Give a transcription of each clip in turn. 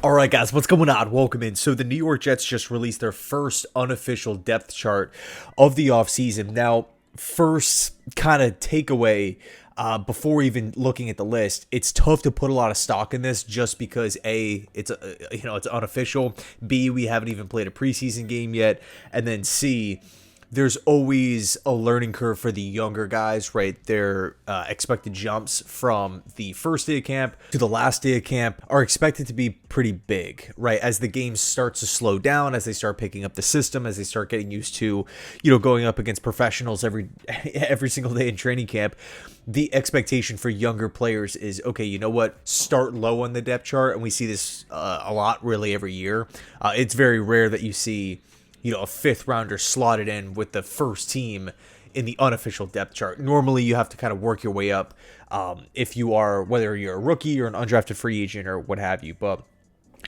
All right, guys, what's going on? Welcome in. So the New York Jets just released their first unofficial depth chart of the offseason. Now, first kind of takeaway before even looking at the list, it's tough to put a lot of stock in this just because A, it's unofficial. B, we haven't even played a preseason game yet, and then C, there's always a learning curve for the younger guys, right? Their expected jumps from the first day of camp to the last day of camp are expected to be pretty big, right? As the game starts to slow down, as they start picking up the system, as they start getting used to, going up against professionals every single day in training camp, the expectation for younger players is, okay, you know what? Start low on the depth chart, and we see this a lot really every year. It's very rare that you see a fifth rounder slotted in with the first team in the unofficial depth chart. Normally, you have to kind of work your way up if you are, whether you're a rookie or an undrafted free agent or what have you. But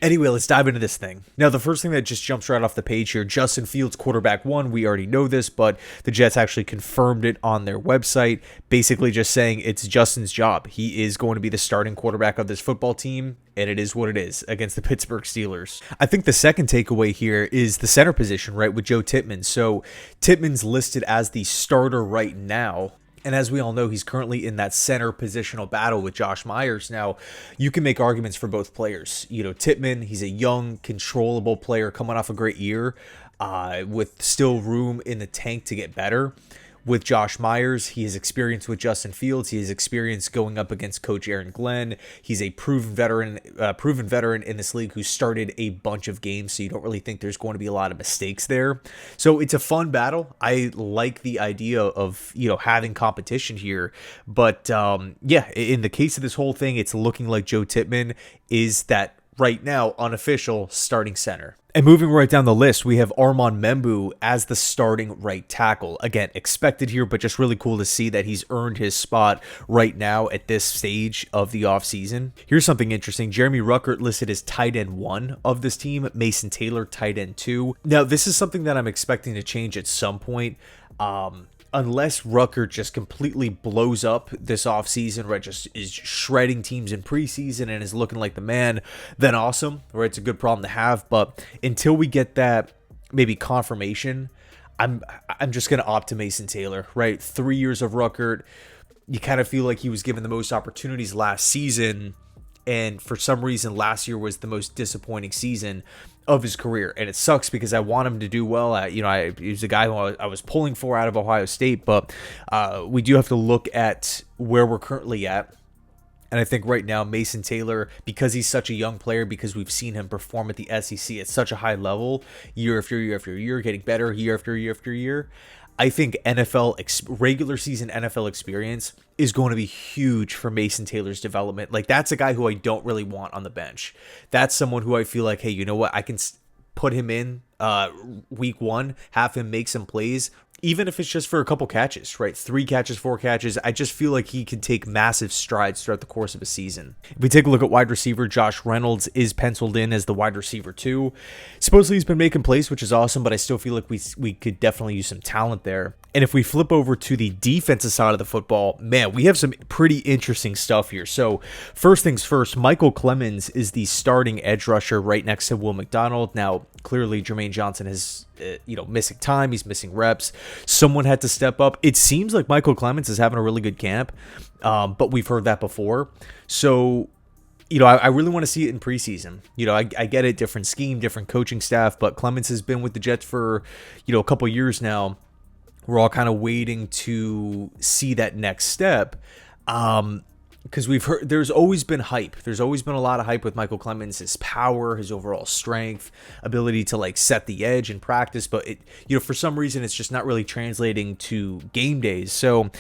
anyway, let's dive into this thing. Now, the first thing that just jumps right off the page here, Justin Fields, quarterback one. We already know this, but the Jets actually confirmed it on their website, basically just saying it's Justin's job. He is going to be the starting quarterback of this football team, and it is what it is against the Pittsburgh Steelers. I think the second takeaway here is the center position, right, with Joe Tippmann. So Tippmann's listed as the starter right now. And as we all know, he's currently in that center positional battle with Josh Myers. Now, you can make arguments for both players. Tippmann, he's a young, controllable player coming off a great year with still room in the tank to get better. With Josh Myers, he has experience with Justin Fields. He has experience going up against Coach Aaron Glenn. He's a proven veteran in this league who started a bunch of games, so you don't really think there's going to be a lot of mistakes there. So it's a fun battle. I like the idea of having competition here, but in the case of this whole thing, it's looking like Joe Tippmann is that right now unofficial starting center. And moving right down the list, we have Armand Membou as the starting right tackle. Again, expected here, but just really cool to see that he's earned his spot right now at this stage of the offseason. Here's something interesting. Jeremy Ruckert listed as tight end 1 of this team. Mason Taylor, tight end 2. Now, this is something that I'm expecting to change at some point. Unless Ruckert just completely blows up this offseason, right, just is shredding teams in preseason and is looking like the man, then awesome, right? It's a good problem to have. But until we get that maybe confirmation, I'm just going to opt to Mason Taylor, right? 3 years of Ruckert. You kind of feel like he was given the most opportunities last season. And for some reason, last year was the most disappointing season of his career. And it sucks because I want him to do well. He's a guy who I was pulling for out of Ohio State. But we do have to look at where we're currently at. And I think right now, Mason Taylor, because he's such a young player, because we've seen him perform at the SEC at such a high level, year after year after year, getting better year after year after year, I think regular season NFL experience is going to be huge for Mason Taylor's development. Like, that's a guy who I don't really want on the bench. That's someone who I feel like, hey, you know what? I can put him in week 1, have him make some plays, even if it's just for a couple catches, right? 3 catches, 4 catches. I just feel like he can take massive strides throughout the course of a season. If we take a look at wide receiver, Josh Reynolds is penciled in as the wide receiver 2. Supposedly he's been making plays, which is awesome, but I still feel like we could definitely use some talent there. And if we flip over to the defensive side of the football, man, we have some pretty interesting stuff here. So first things first, Michael Clemens is the starting edge rusher right next to Will McDonald. Now, clearly Jermaine Johnson is missing time. He's missing reps. Someone had to step up. It seems like Michael Clemens is having a really good camp, but we've heard that before. So, I really want to see it in preseason. I get it, different scheme, different coaching staff, but Clemens has been with the Jets for, a couple years now. We're all kind of waiting to see that next step. Because we've heard there's always been hype. There's always been a lot of hype with Michael Clemens, his power, his overall strength, ability to set the edge in practice. But for some reason, it's just not really translating to game days. So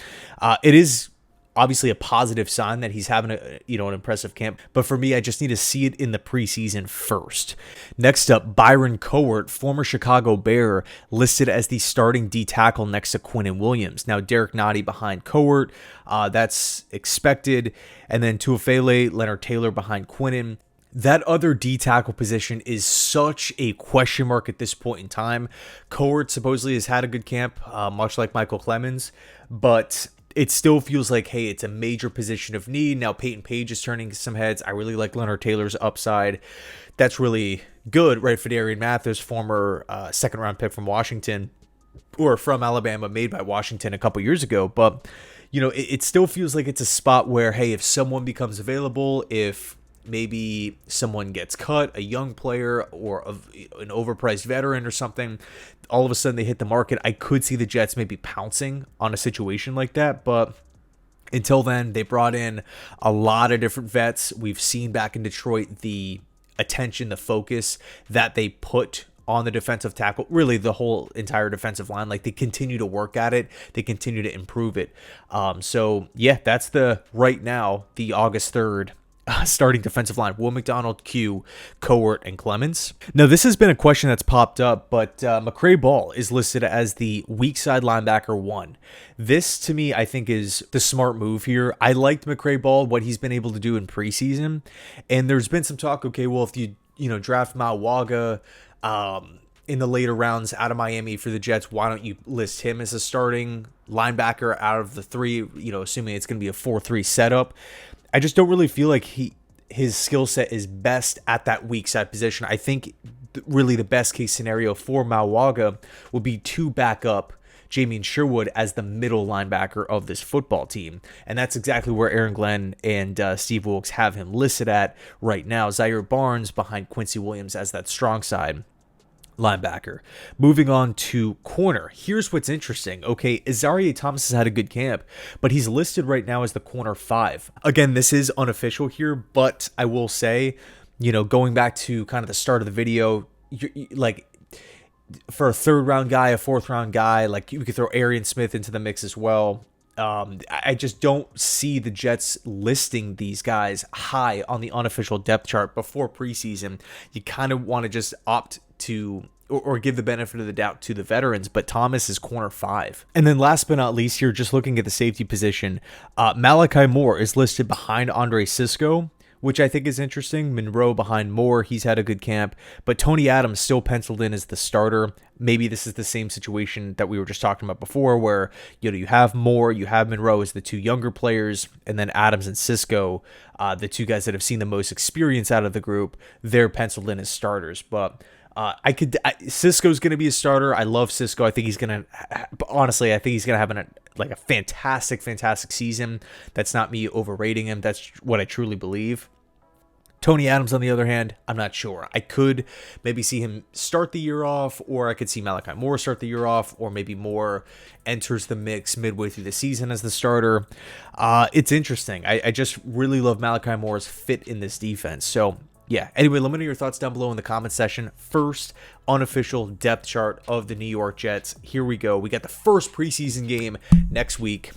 it is obviously a positive sign that he's having an impressive camp. But for me, I just need to see it in the preseason first. Next up, Byron Cowart, former Chicago Bear, listed as the starting D tackle next to Quinnen Williams. Now, Derek Nottie behind Cowart, that's expected. And then Tuafele, Leonard Taylor behind Quinnen. That other D tackle position is such a question mark at this point in time. Cowart supposedly has had a good camp, much like Michael Clemens, but it still feels like, hey, it's a major position of need. Now Peyton Page is turning some heads. I really like Leonard Taylor's upside. That's really good, right? For Darian Mathis, former second-round pick from Washington, or from Alabama, made by Washington a couple years ago. But, it still feels like it's a spot where, hey, if someone becomes available, if maybe someone gets cut, a young player or an overpriced veteran or something, all of a sudden they hit the market, I could see the Jets maybe pouncing on a situation like that. But until then, they brought in a lot of different vets. We've seen back in Detroit the attention, the focus that they put on the defensive tackle, really the whole entire defensive line. Like, they continue to work at it. They continue to improve it. So yeah, that's right now, the August 3rd starting defensive line: Will McDonald, Q, Cowart, and Clemens. Now, this has been a question that's popped up, but McCray Ball is listed as the weak side linebacker 1. This, to me, I think is the smart move here. I liked McCray Ball, what he's been able to do in preseason, and there's been some talk, okay, well, if you draft Mawaga in the later rounds out of Miami for the Jets, why don't you list him as a starting linebacker out of the 3, assuming it's going to be a 4-3 setup. I just don't really feel like his skill set is best at that weak side position. I think really the best case scenario for Mawaga would be to back up Jamien Sherwood as the middle linebacker of this football team. And that's exactly where Aaron Glenn and Steve Wilkes have him listed at right now. Zaire Barnes behind Quincy Williams as that strong side linebacker. Moving on to corner. Here's what's interesting. Okay, Azareye'h Thomas has had a good camp, but he's listed right now as the corner 5. Again, this is unofficial here, but I will say, going back to kind of the start of the video, like, for a 3rd round guy, a 4th round guy, like, you could throw Arian Smith into the mix as well. I just don't see the Jets listing these guys high on the unofficial depth chart before preseason. You kind of want to just opt to or give the benefit of the doubt to the veterans, but Thomas is corner 5. And then last but not least here, just looking at the safety position, Malachi Moore is listed behind Andre Sisco, which I think is interesting. Monroe behind Moore, he's had a good camp, but Tony Adams still penciled in as the starter. Maybe this is the same situation that we were just talking about before, where you have Moore, you have Monroe as the 2 younger players, and then Adams and Sisco, the 2 guys that have seen the most experience out of the group, they're penciled in as starters. But Sisco's going to be a starter. I love Sisco. I think he's going to, honestly, I think he's going to have a fantastic season. That's not me overrating him. That's what I truly believe. Tony Adams, on the other hand, I'm not sure. I could maybe see him start the year off, or I could see Malachi Moore start the year off, or maybe Moore enters the mix midway through the season as the starter. It's interesting. I just really love Malachi Moore's fit in this defense. So, yeah. Anyway, let me know your thoughts down below in the comment section. First unofficial depth chart of the New York Jets. Here we go. We got the first preseason game next week.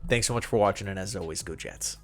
Thanks so much for watching, and as always, go Jets.